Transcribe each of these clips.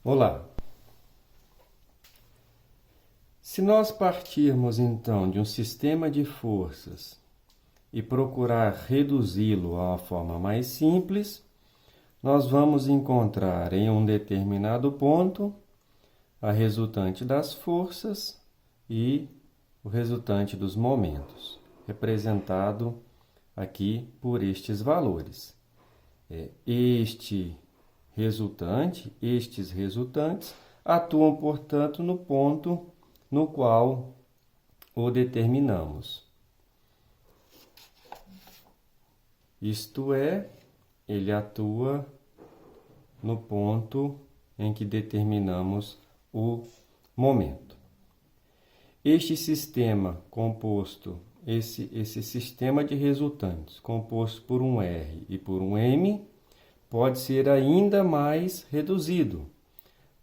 Olá! Se nós partirmos então de um sistema de forças e procurar reduzi-lo a uma forma mais simples, nós vamos encontrar em um determinado ponto a resultante das forças e o resultante dos momentos, representado aqui por estes valores. Estes resultantes atuam, portanto, no ponto no qual o determinamos. Isto é, ele atua no ponto em que determinamos o momento. Este sistema composto, esse sistema de resultantes, composto por um R e por um M, pode ser ainda mais reduzido,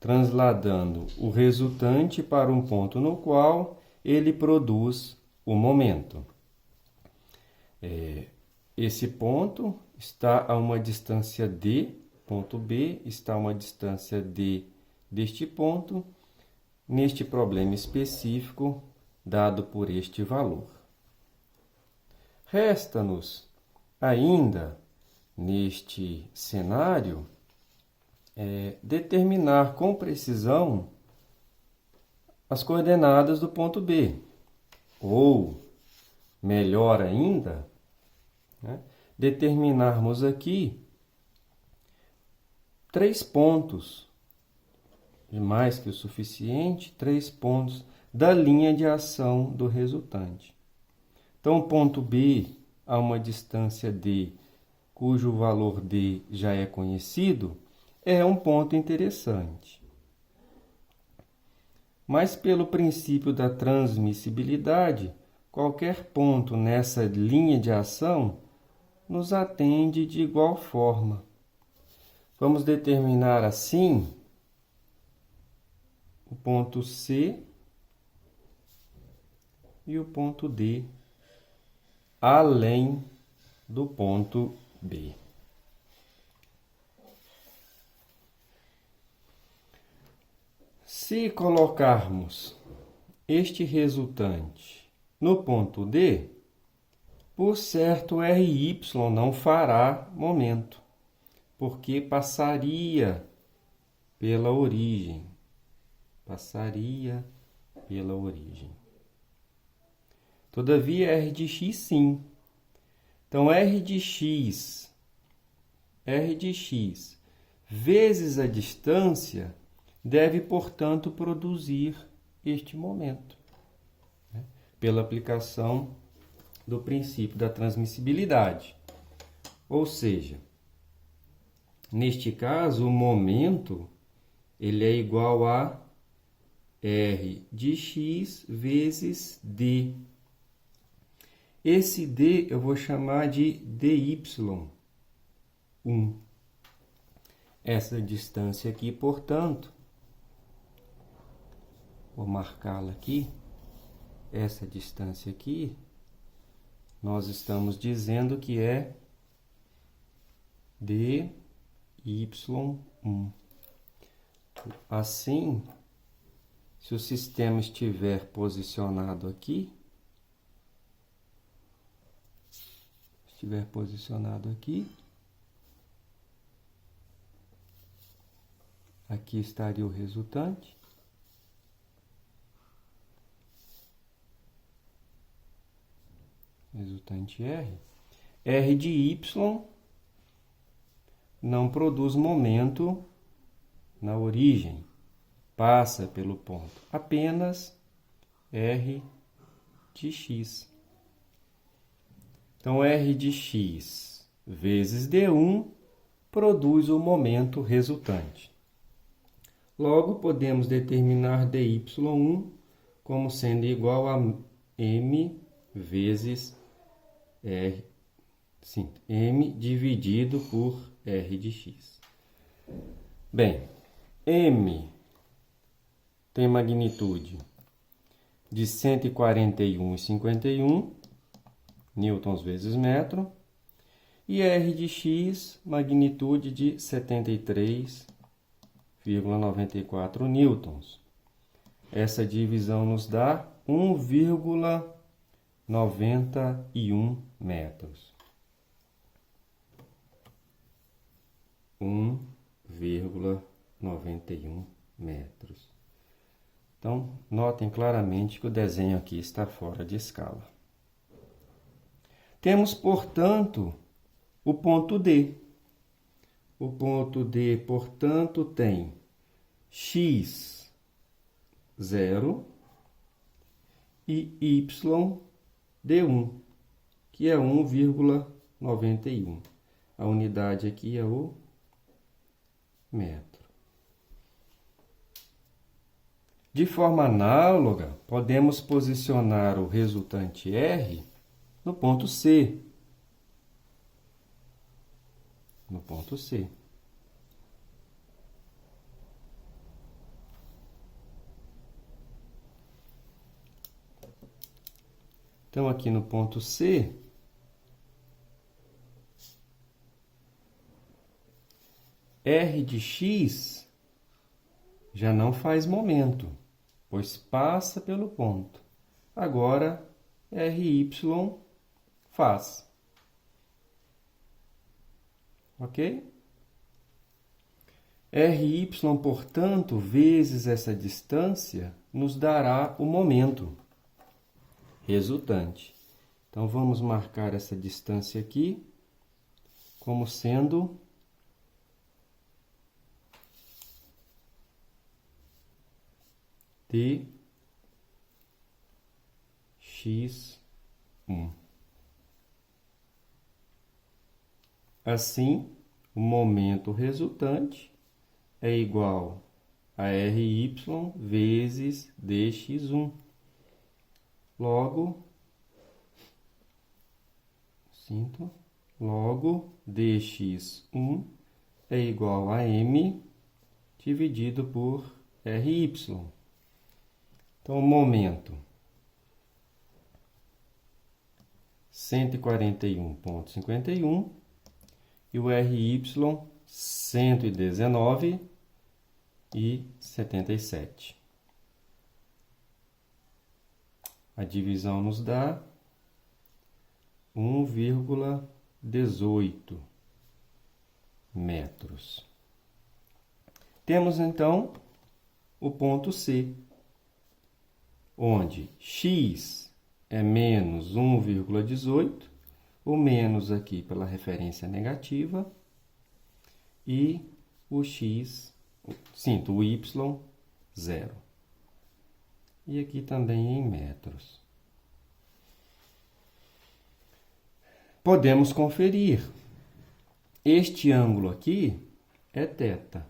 transladando o resultante para um ponto no qual ele produz o momento. Esse ponto está a uma distância D, ponto B está a uma distância D deste ponto, neste problema específico dado por este valor. Resta-nos ainda, neste cenário, determinar com precisão as coordenadas do ponto B. Ou, melhor ainda, determinarmos aqui 3 pontos, mais que o suficiente, 3 pontos da linha de ação do resultante. Então, o ponto B, a uma distância D, cujo valor D já é conhecido, é um ponto interessante. Mas, pelo princípio da transmissibilidade, qualquer ponto nessa linha de ação nos atende de igual forma. Vamos determinar assim o ponto C e o ponto D, além do ponto B. Se colocarmos este resultante no ponto D, por certo RY não fará momento, porque passaria pela origem. Todavia, R de x sim. Então, R de x vezes a distância deve, portanto, produzir este momento, pela aplicação do princípio da transmissibilidade. Ou seja, neste caso, o momento ele é igual a R de x vezes D. Esse D eu vou chamar de dy1. Essa distância aqui, portanto, vou marcá-la aqui. Essa distância aqui, nós estamos dizendo que é dy1. Assim, se o sistema estiver posicionado aqui, aqui estaria o resultante. Resultante R. R de Y não produz momento na origem, passa pelo ponto. Apenas R de x. Então, R de x vezes D1 produz o momento resultante. Logo, podemos determinar dy1 como sendo igual a m vezes R, m dividido por R de x. Bem, m tem magnitude de 141,51 newtons vezes metro, e R de x, magnitude de 73 1,94 newtons. Essa divisão nos dá 1,91 metros. 1,91 metros. Então, notem claramente que o desenho aqui está fora de escala. Temos, portanto, o ponto D. O ponto D, portanto, tem x, 0, e y, D1, que é 1,91. A unidade aqui é o metro. De forma análoga, podemos posicionar o resultante R no ponto C. No ponto C. Então, aqui no ponto C, R de x já não faz momento, pois passa pelo ponto. Agora, RY faz. Ok? RY, portanto, vezes essa distância, nos dará o momento resultante. Então, vamos marcar essa distância aqui como sendo dx1. Assim, o momento resultante é igual a RY vezes dx1. Logo, dx1 é igual a m dividido por RY. Então, o momento 141,51 e o RY 119,77. A divisão nos dá 1,18 metros. Temos, então, o ponto C, onde x é menos 1,18, o menos aqui pela referência negativa, e o x, o y, 0. E aqui também em metros. Podemos conferir. Este ângulo aqui é θ.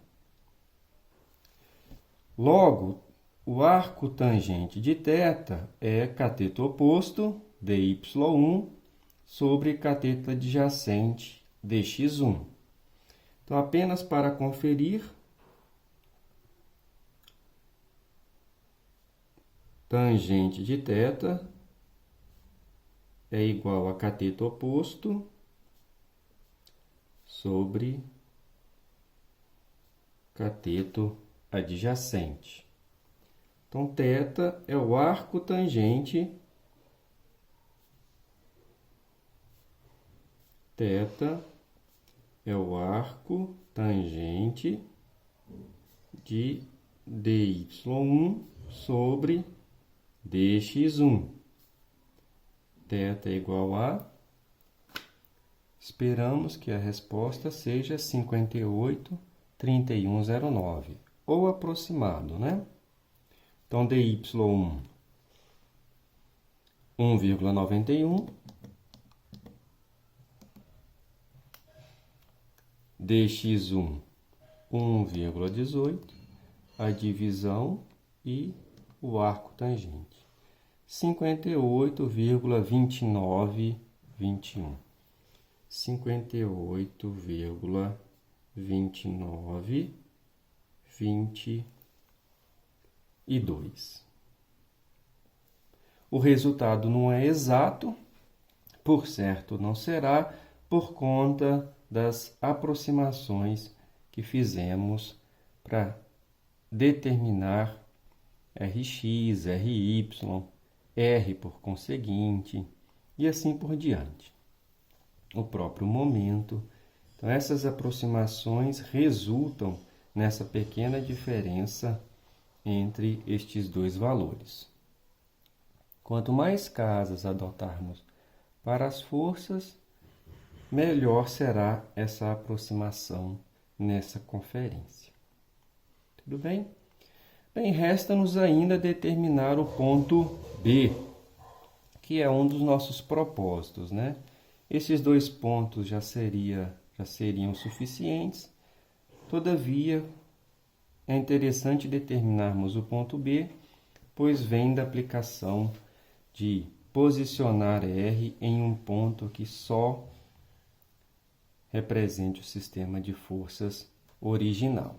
Logo, o arco tangente de θ é cateto oposto, dy1, sobre cateto adjacente, dx1. Então, apenas para conferir, tangente de θ é igual a cateto oposto sobre cateto adjacente. Então, θ é o arco tangente, θ é o arco tangente de dy1 sobre dx1. θ é igual a... Esperamos que a resposta seja 58,3109, ou aproximado, né? Então, dy1, 1,91, dx1, 1,18, a divisão e o arco tangente. 58,2921. 58,2922. O resultado não é exato, por certo não será, por conta das aproximações que fizemos para determinar Rx, Ry, R por conseguinte, e assim por diante. O próprio momento. Então, essas aproximações resultam nessa pequena diferença entre estes dois valores. Quanto mais casas adotarmos para as forças, melhor será essa aproximação nessa conferência. Tudo bem? Bem, resta-nos ainda determinar o ponto B, que é um dos nossos propósitos, né? Esses dois pontos já seriam suficientes. Todavia, é interessante determinarmos o ponto B, pois vem da aplicação de posicionar R em um ponto que só represente o sistema de forças original.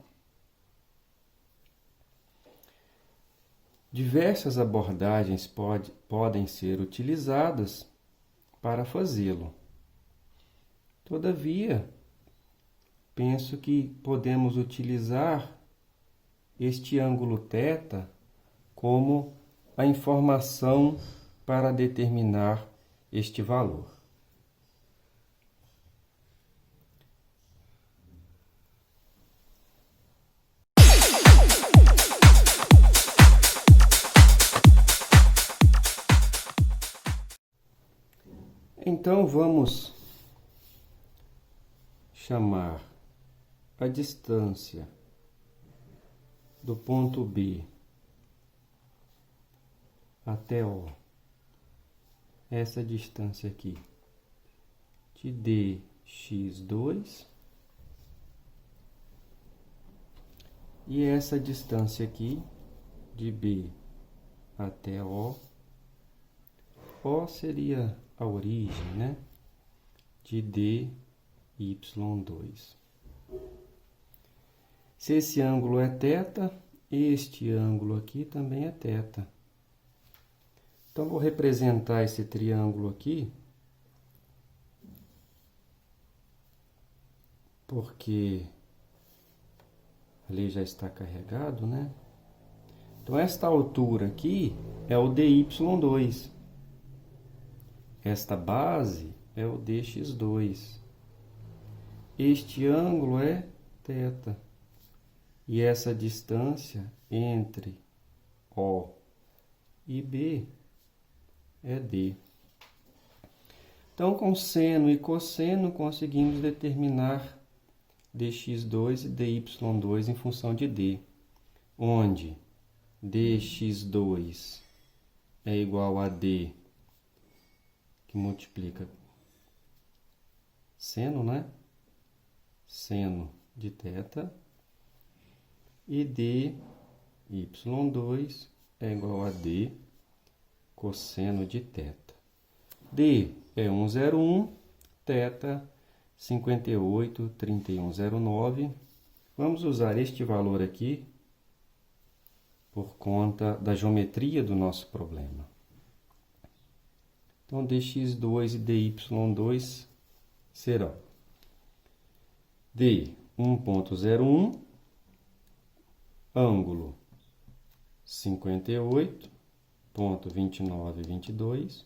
Diversas abordagens podem ser utilizadas para fazê-lo. Todavia, penso que podemos utilizar este ângulo θ como a informação para determinar este valor. Então, vamos chamar a distância do ponto B até O, essa distância aqui, de dx2, e essa distância aqui, de B até O seria a origem, né? De dy2. Se esse ângulo é θ, este ângulo aqui também é θ. Então, vou representar esse triângulo aqui, porque ali já está carregado, né? Então, esta altura aqui é o dy2. Esta base é o dx2. Este ângulo é θ. E essa distância entre O e B é d. Então, com seno e cosseno, conseguimos determinar dx2 e dy2 em função de d, onde dx2 é igual a d, que multiplica seno, né? Seno de θ, e dy2 é igual a d cosseno de θ. D é 1,01, θ 58,3109. Vamos usar este valor aqui por conta da geometria do nosso problema. Então, dx2 e dy2 serão d 1,01, ângulo 58,2922.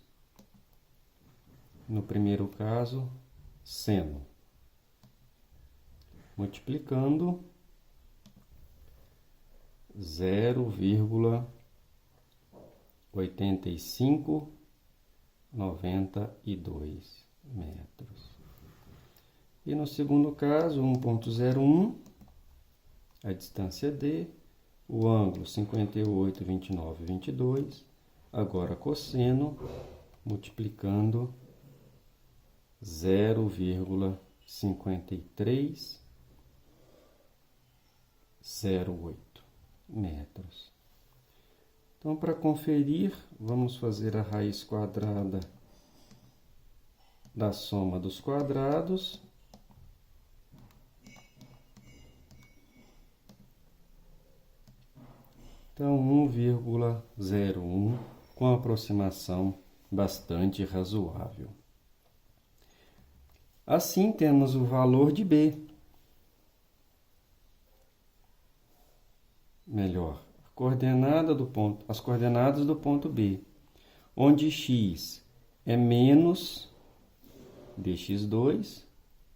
No primeiro caso, seno. Multiplicando 0,8592 metros. E no segundo caso, 1,01, a distância D, o ângulo 58,2922, agora cosseno, multiplicando 0,5308 metros. Então, para conferir, vamos fazer a raiz quadrada da soma dos quadrados. Então, 1,01, com aproximação bastante razoável. Assim, temos o valor de B. melhor, as coordenadas do ponto B, onde x é menos dx2,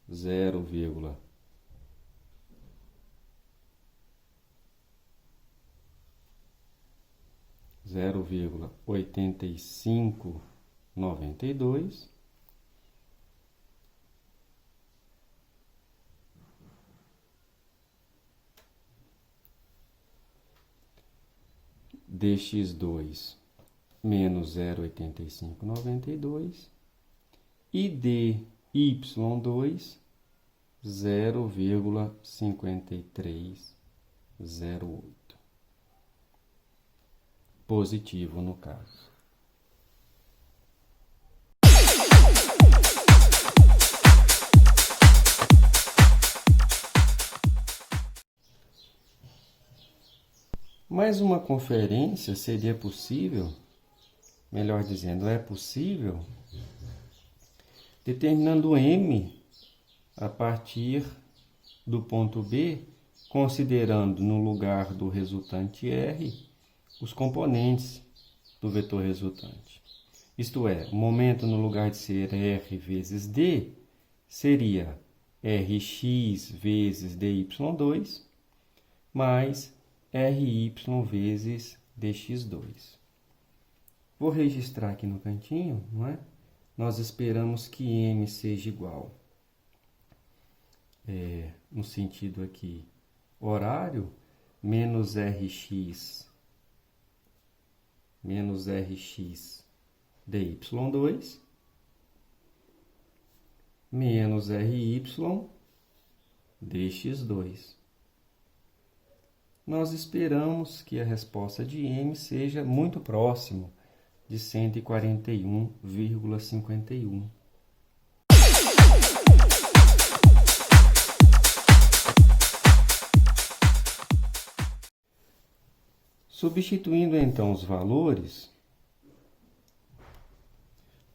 0,8592 dx2 menos 0,8592 e dy2 0,5308. Positivo no caso. Mais uma conferência seria possível, melhor dizendo, é possível, determinando M a partir do ponto B, considerando no lugar do resultante R os componentes do vetor resultante. Isto é, o momento no lugar de ser R vezes D seria Rx vezes dy2 mais Ry vezes dx2. Vou registrar aqui no cantinho, não é? Nós esperamos que M seja igual, no sentido aqui, horário, menos Rx dy2 menos Ry dx2. Nós esperamos que a resposta de M seja muito próximo de 141,51. Substituindo então os valores,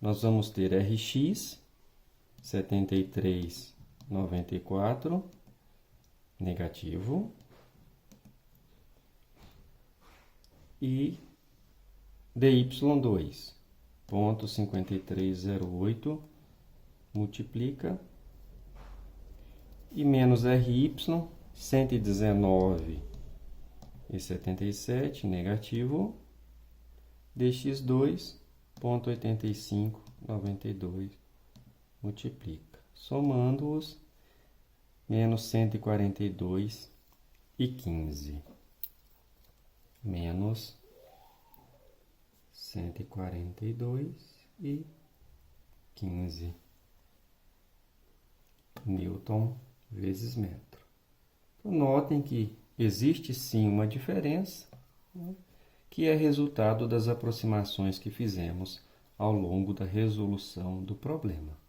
nós vamos ter Rx 73,94 negativo e dy2, 0,5308 multiplica e menos Ry, 119,77 negativo, dx2, 0,8592 multiplica. Somando-os, menos 142,15. Menos 142,15 Newton vezes metro. Então, notem que existe sim uma diferença, né, que é resultado das aproximações que fizemos ao longo da resolução do problema.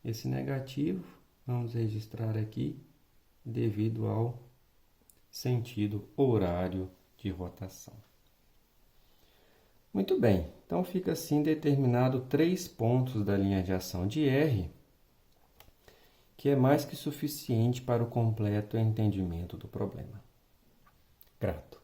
Esse negativo, vamos registrar aqui, devido ao sentido horário de rotação. Muito bem, então fica assim determinado 3 pontos da linha de ação de R, que é mais que suficiente para o completo entendimento do problema. Grato.